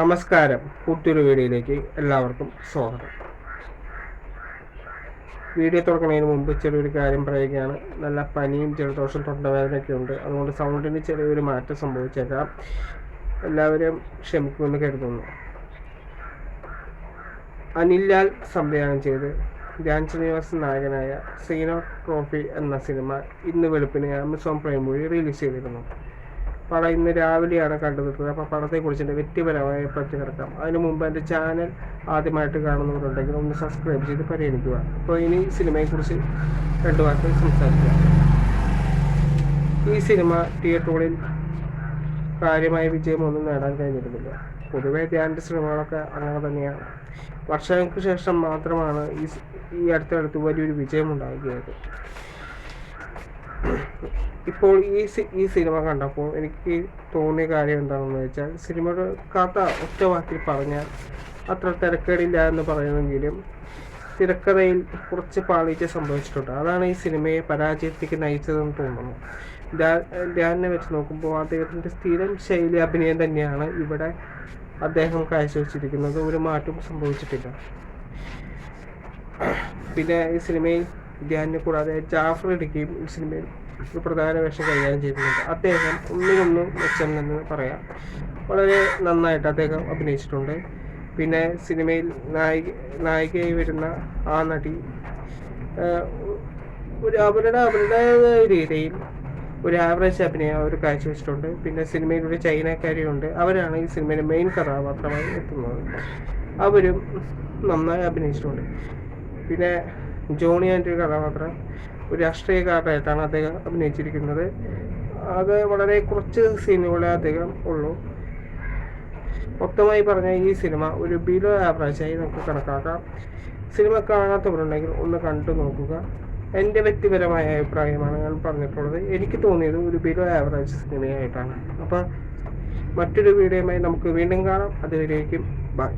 നമസ്കാരം. പുതിയൊരു വീഡിയോയിലേക്ക് എല്ലാവർക്കും സ്വാഗതം. വീഡിയോ തുറക്കുന്നതിന് മുമ്പ് ചെറിയൊരു കാര്യം പറയുകയാണ്. നല്ല പനിയും ജലദോഷം തൊണ്ടവേദനയൊക്കെ ഉണ്ട്. അതുകൊണ്ട് സൗണ്ടിന് ചെറിയൊരു മാറ്റം സംഭവിച്ചേക്കാം. എല്ലാവരും ക്ഷമിക്കുമെന്ന് കരുതുന്നു. അനിൽ ലാൽ സംവിധാനം ചെയ്ത് ധ്യാൻ ശ്രീനിവാസൻ നായകനായ സീനോ ട്രോഫി എന്ന സിനിമ ഇന്ന് വെളുപ്പിന് ആമസോൺ പ്രൈം വഴി റിലീസ് ചെയ്തിരുന്നു. പടം ഇന്ന് രാവിലെയാണ് കണ്ടുനിൽക്കുന്നത്. അപ്പോൾ പടത്തെക്കുറിച്ച് എൻ്റെ വ്യക്തിപരമായ പറ്റി കിടക്കാം. അതിനു മുമ്പ് എൻ്റെ ചാനൽ ആദ്യമായിട്ട് കാണുന്നവരുണ്ടെങ്കിൽ ഒന്ന് സബ്സ്ക്രൈബ് ചെയ്ത് പരിഗണിക്കുക. അപ്പോൾ ഇനി സിനിമയെക്കുറിച്ച് രണ്ടു വാക്ക് സംസാരിക്കുക. ഈ സിനിമ തിയേറ്ററുകളിൽ കാര്യമായ വിജയമൊന്നും നേടാൻ കഴിഞ്ഞിരുന്നില്ല. പൊതുവെ ധ്യാൻ്റെ സിനിമകളൊക്കെ അങ്ങനെ തന്നെയാണ്. വർഷങ്ങൾക്ക് ശേഷം മാത്രമാണ് ഈ അടുത്തടുത്ത് വലിയൊരു വിജയം ഉണ്ടാകുകയത്. ഇപ്പോൾ ഈ സിനിമ കണ്ടപ്പോൾ എനിക്ക് തോന്നിയ കാര്യം എന്താണെന്ന് വെച്ചാൽ, സിനിമയുടെ കഥ ഒറ്റ വാക്കിൽ പറഞ്ഞാൽ അത്ര തിരക്കേടില്ല എന്ന് പറയുമെങ്കിലും തിരക്കഥയിൽ കുറച്ച് പാളിച്ച സംഭവിച്ചിട്ടുണ്ട്. അതാണ് ഈ സിനിമയെ പരാജയത്തേക്ക് നയിച്ചതെന്ന് തോന്നുന്നു. ധ്യാനെ വെച്ച് നോക്കുമ്പോൾ അദ്ദേഹത്തിൻ്റെ സ്ഥിരം ശൈലി അഭിനയം തന്നെയാണ് ഇവിടെ അദ്ദേഹം കാഴ്ചവെച്ചിരിക്കുന്നത്. ഒരു മാറ്റവും സംഭവിച്ചിട്ടില്ല. പിന്നെ ഈ സിനിമയിൽ ധ്യാനിനെ കൂടാതെ ജാഫർ ഇടുക്കിയും ഈ സിനിമയിൽ ഒരു പ്രധാന വേഷം കൈകാര്യം ചെയ്തിട്ടുണ്ട്. അദ്ദേഹം ഒന്നിനൊന്നും മെച്ചം എന്ന് പറയാം. വളരെ നന്നായിട്ട് അദ്ദേഹം അഭിനയിച്ചിട്ടുണ്ട്. പിന്നെ സിനിമയിൽ നായികയായി വരുന്ന ആ നടി അവരുടേതായ രീതിയിൽ ഒരു ആവറേജ് അഭിനയം അവർ കാഴ്ചവെച്ചിട്ടുണ്ട്. പിന്നെ സിനിമയിൽ ഒരു ചൈനക്കാരിയുണ്ട്. അവരാണ് ഈ സിനിമയിലെ മെയിൻ കഥാപാത്രമായി എത്തുന്നത്. അവരും നന്നായി അഭിനയിച്ചിട്ടുണ്ട്. പിന്നെ ജോണി ആൻഡ് കഥാപാത്രം ഒരു രാഷ്ട്രീയക്കാരനായിട്ടാണ് അദ്ദേഹം അഭിനയിച്ചിരിക്കുന്നത്. അത് വളരെ കുറച്ച് സീനുകളെ അദ്ദേഹം ഉള്ളൂ. മൊത്തമായി പറഞ്ഞാൽ ഈ സിനിമ ഒരു ബിലോ ആവറേജായി നമുക്ക് കണക്കാക്കാം. സിനിമ കാണാത്തവരുണ്ടെങ്കിൽ ഒന്ന് കണ്ടു നോക്കുക. എൻ്റെ വ്യക്തിപരമായ അഭിപ്രായമാണ് ഞാൻ പറഞ്ഞിട്ടുള്ളത്. എനിക്ക് തോന്നിയത് ഒരു ബിലോ ആവറേജ് സിനിമയായിട്ടാണ്. അപ്പോൾ മറ്റൊരു വീഡിയോയുമായി നമുക്ക് വീണ്ടും കാണാം. അതുവരേക്കും ബൈ.